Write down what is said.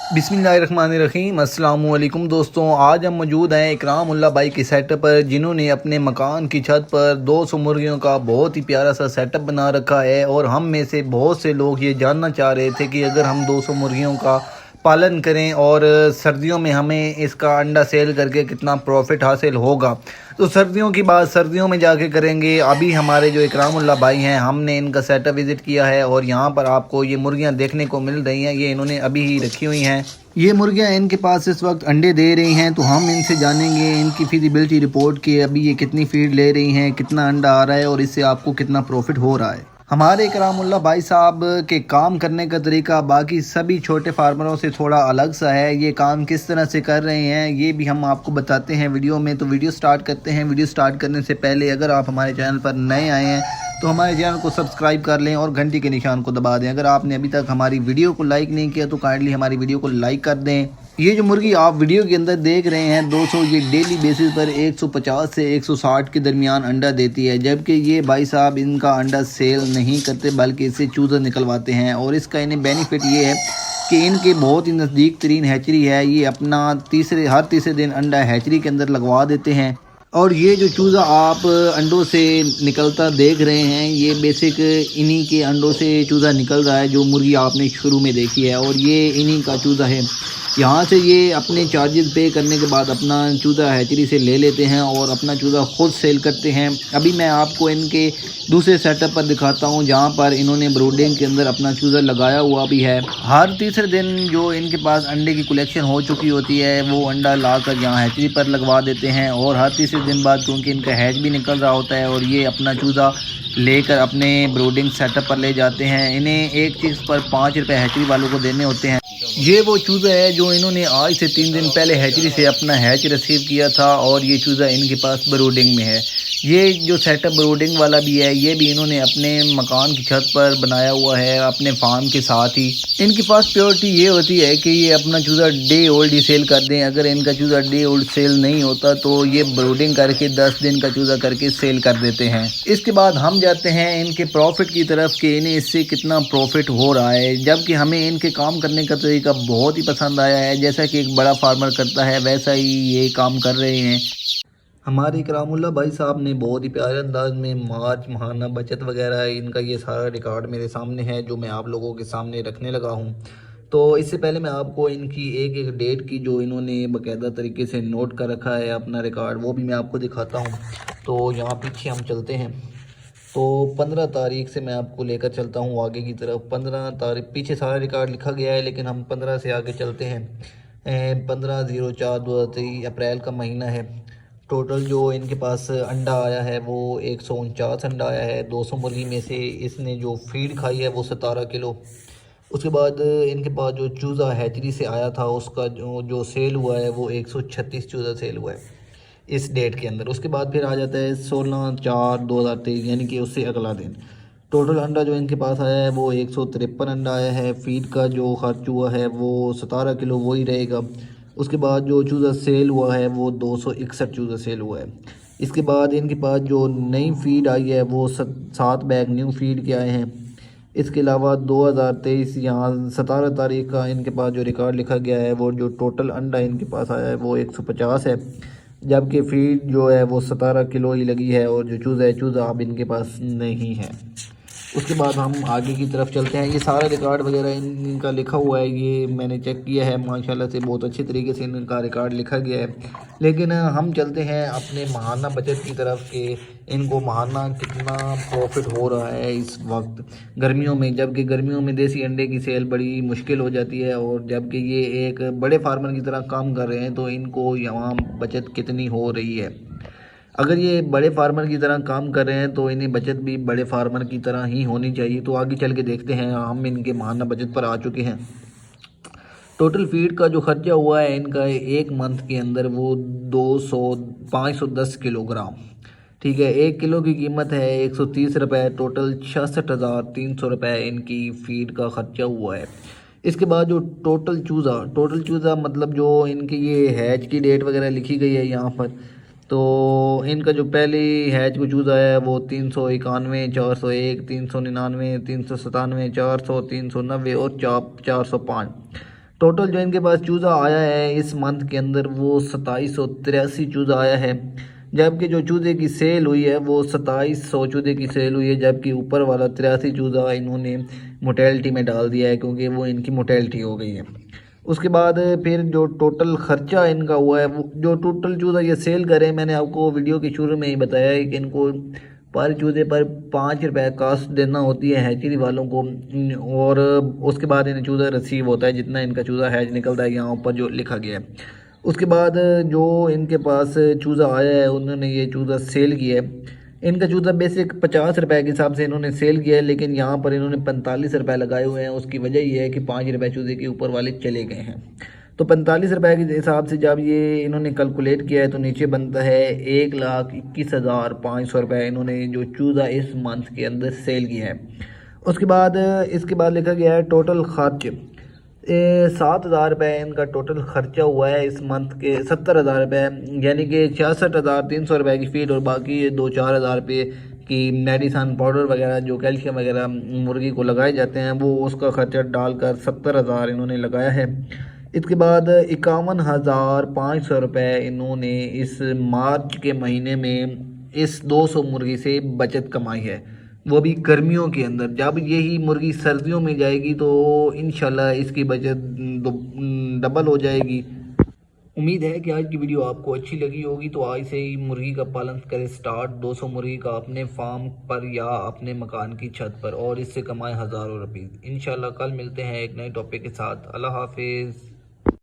बिस्मिल्लाहिर्रहमानिर्रहीम। अस्सलाम वालेकुम दोस्तों, आज हम मौजूद हैं इकराम उल्लाह भाई के सेटअप पर, जिन्होंने अपने मकान की छत पर 200 मुर्गियों का बहुत ही प्यारा सा सेटअप बना रखा है। और हम में से बहुत से लोग ये जानना चाह रहे थे कि अगर हम 200 मुर्गियों का पालन करें और सर्दियों में हमें इसका अंडा सेल करके कितना प्रॉफिट हासिल होगा। तो सर्दियों की बात सर्दियों में जाके करेंगे। अभी हमारे जो इकरामुल्लाह भाई हैं, हमने इनका सेटअप विज़िट किया है और यहाँ पर आपको ये मुर्गियाँ देखने को मिल रही हैं। ये इन्होंने अभी ही रखी हुई हैं। ये मुर्गियाँ इनके पास इस वक्त अंडे दे रही हैं, तो हम इनसे जानेंगे इनकी फिजिबिलिटी रिपोर्ट कि अभी ये कितनी फीड ले रही हैं, कितना अंडा आ रहा है और इससे आपको कितना प्रॉफिट हो रहा है। हमारे इकरामुल्लाह भाई साहब के काम करने का तरीका बाकी सभी छोटे फार्मरों से थोड़ा अलग सा है। ये काम किस तरह से कर रहे हैं ये भी हम आपको बताते हैं वीडियो में। तो वीडियो स्टार्ट करते हैं। वीडियो स्टार्ट करने से पहले अगर आप हमारे चैनल पर नए आए हैं तो हमारे चैनल को सब्सक्राइब कर लें और घंटी के निशान को दबा दें। अगर आपने अभी तक हमारी वीडियो को लाइक नहीं किया तो काइंडली हमारी वीडियो को लाइक कर दें। ये जो मुर्गी आप वीडियो के अंदर देख रहे हैं दोस्तों, ये डेली बेसिस पर 150 से 160 के दरमियान अंडा देती है। जबकि ये भाई साहब इनका अंडा सेल नहीं करते बल्कि इससे चूज़ा निकलवाते हैं। और इसका इन्हें बेनिफिट ये है कि इनके बहुत ही नज़दीक तरीन हैचरी है। ये अपना हर तीसरे दिन अंडा हैचरी के अंदर लगवा देते हैं। और ये जो चूज़ा आप अंडों से निकलता देख रहे हैं, ये बेसिक इन्हीं के अंडों से चूज़ा निकल रहा है जो मुर्गी आपने शुरू में देखी है। और ये इन्हीं का चूज़ा है। यहाँ से ये अपने चार्जेस पे करने के बाद अपना चूज़ा हैचरी से ले लेते हैं और अपना चूज़ा खुद सेल करते हैं। अभी मैं आपको इनके दूसरे सेटअप पर दिखाता हूँ जहाँ पर इन्होंने ब्रोडिंग के अंदर अपना चूज़ा लगाया हुआ भी है। हर तीसरे दिन जो इनके पास अंडे की कलेक्शन हो चुकी होती है वो अंडा लाकर यहाँ हैचरी पर लगवा देते हैं। और हर तीसरे दिन बाद क्योंकि इनका हैच भी निकल रहा होता है और ये अपना चूज़ा लेकर अपने ब्रोडिंग सेटअप पर ले जाते हैं। इन्हें एक चीज़ पर 5 रुपये हैचरी वालों को देने होते हैं। ये वो चूज़ा है जो इन्होंने आज से 3 दिन पहले हैचरी से अपना हैच रिसीव किया था और ये चूज़ा इनके पास ब्रोडिंग में है। ये जो सेटअप ब्रोडिंग वाला भी है ये भी इन्होंने अपने मकान की छत पर बनाया हुआ है अपने फार्म के साथ ही। इनके पास प्योरिटी ये होती है कि ये अपना चूज़ा डे ओल्ड ही सेल कर दें। अगर इनका चूज़ा डे ओल्ड सेल नहीं होता तो ये ब्रोडिंग करके 10 दिन का चूज़ा करके सेल कर देते हैं। इसके बाद हम जाते हैं इनके प्रॉफिट की तरफ कि इन्हें इससे कितना प्रॉफिट हो रहा है। जबकि हमें इनके काम करने का तरीका बहुत ही पसंद आया है। जैसा कि एक बड़ा फार्मर करता है वैसा ही ये काम कर रहे हैं। हमारे इकरामुल्लाह भाई साहब ने बहुत ही प्यारे अंदाज में मार्च माहाना बचत वगैरह इनका ये सारा रिकॉर्ड मेरे सामने है जो मैं आप लोगों के सामने रखने लगा हूँ। तो इससे पहले मैं आपको इनकी एक एक डेट की जो इन्होंने बाकायदा तरीके से नोट कर रखा है अपना रिकॉर्ड वो भी मैं आपको दिखाता हूँ। तो यहाँ पीछे हम चलते हैं। तो 15 तारीख से मैं आपको लेकर चलता हूँ आगे की तरफ। 15 तारीख पीछे सारा रिकॉर्ड लिखा गया है लेकिन हम 15 से आगे चलते हैं। 15/04/2023 अप्रैल का महीना है। टोटल जो इनके पास अंडा आया है वो 149 अंडा आया है। 200 मुर्गी में से इसने जो फीड खाई है वो 17 किलो। उसके बाद इनके पास जो चूज़ा हैचरी से आया था उसका जो सेल हुआ है वो 136 चूज़ा सेल हुआ है इस डेट के अंदर। उसके बाद फिर आ जाता है 16/4/2023 यानी कि उससे अगला दिन। टोटल अंडा जो इनके पास आया है वो 153 अंडा आया है। फीड का जो खर्च हुआ है वो 17 किलो वही रहेगा। उसके बाद जो चूज़ा सेल हुआ है वो 261 चूज़ा सेल हुआ है। इसके बाद इनके पास जो नई फीड आई है वो 7 बैग न्यू फीड के आए हैं। इसके अलावा 2023 यहाँ 17 तारीख का इनके पास जो रिकॉर्ड लिखा गया है वो जो टोटल अंडा इनके पास आया है वो 150 है। जबकि फीड जो है वो 17 किलो ही लगी है और जो चूज़ा है चूज़ा अब इनके पास नहीं है। उसके बाद हम आगे की तरफ चलते हैं। ये सारा रिकॉर्ड वगैरह इनका लिखा हुआ है, ये मैंने चेक किया है माशाल्लाह से बहुत अच्छे तरीके से इनका रिकॉर्ड लिखा गया है। लेकिन हम चलते हैं अपने माहाना बचत की तरफ कि इनको माहाना कितना प्रॉफिट हो रहा है इस वक्त गर्मियों में। जबकि गर्मियों में देसी अंडे की सेल बड़ी मुश्किल हो जाती है और जबकि ये एक बड़े फार्मर की तरह काम कर रहे हैं तो इनको यहाँ बचत कितनी हो रही है। अगर ये बड़े फार्मर की तरह काम कर रहे हैं तो इन्हें बचत भी बड़े फार्मर की तरह ही होनी चाहिए। तो आगे चल के देखते हैं। हम इनके माहाना बचत पर आ चुके हैं। टोटल फीड का जो खर्चा हुआ है इनका एक मंथ के अंदर वो 510 किलोग्राम। ठीक है, 1 किलो की कीमत है 130 रुपये। टोटल 66,300 रुपये इनकी फीड का खर्चा हुआ है। इसके बाद जो टोटल चूज़ा मतलब जो इनकी ये हैच की डेट वगैरह लिखी गई है यहाँ पर। तो इनका जो पहली हैच को चूज़ा है वो 391, 401, 399, 397, 400, 390 और 405। टोटल जो इनके पास चूज़ा आया है इस मंथ के अंदर वो 2783 चूज़ा आया है, जबकि जो चूज़े की सेल हुई है वो 2700 चूज़े की सेल हुई है, जबकि ऊपर वाला 83 चूज़ा इन्होंने मोटेलिटी में डाल दिया है क्योंकि वो इनकी मोटेलिटी हो गई है। उसके बाद फिर जो टोटल ख़र्चा इनका हुआ है वो जो टोटल चूज़ा ये सेल करें, मैंने आपको वीडियो के शुरू में ही बताया है कि इनको पर चूज़े पर 5 रुपये कास्ट देना होती है हैचरी वालों को, और उसके बाद इन्हें चूज़ा रिसीव होता है जितना इनका चूज़ा हैच निकलता है यहाँ ऊपर जो लिखा गया है। उसके बाद जो इनके पास चूज़ा आया है उन्होंने ये चूज़ा सेल किया है। इनका चूज़ा बेसिक 50 रुपये के हिसाब से इन्होंने सेल किया है, लेकिन यहाँ पर इन्होंने 45 रुपये लगाए हुए हैं। उसकी वजह ये है कि 5 रुपये चूज़े के ऊपर वाले चले गए हैं। तो 45 रुपये के हिसाब से जब ये इन्होंने कैलकुलेट किया है तो नीचे बनता है 1,21,500 रुपये इन्होंने जो चूज़ा इस मंथ के अंदर सेल किया है। उसके बाद इसके बाद लिखा गया है टोटल खर्च 7,000 रुपये इनका टोटल खर्चा हुआ है इस मंथ के, 70,000 रुपये, यानी कि 66,300 रुपये की फीड और बाकी 2-4 हज़ार रुपये की मेडिसन पाउडर वगैरह जो कैल्शियम वगैरह मुर्गी को लगाए जाते हैं वो उसका खर्चा डालकर 70,000 इन्होंने लगाया है। इसके बाद 51,500 रुपये इन्होंने इस मार्च के महीने में इस 200 मुर्गी से बचत कमाई है, वो भी गर्मियों के अंदर। जब यही मुर्गी सर्दियों में जाएगी तो इंशाल्लाह इसकी बचत डबल हो जाएगी। उम्मीद है कि आज की वीडियो आपको अच्छी लगी होगी, तो आज से ही मुर्गी का पालन करें स्टार्ट 200 मुर्गी का अपने फार्म पर या अपने मकान की छत पर, और इससे कमाएं हज़ारों रुपये। इंशाल्लाह कल मिलते हैं एक नए टॉपिक के साथ। अल्लाह हाफिज़।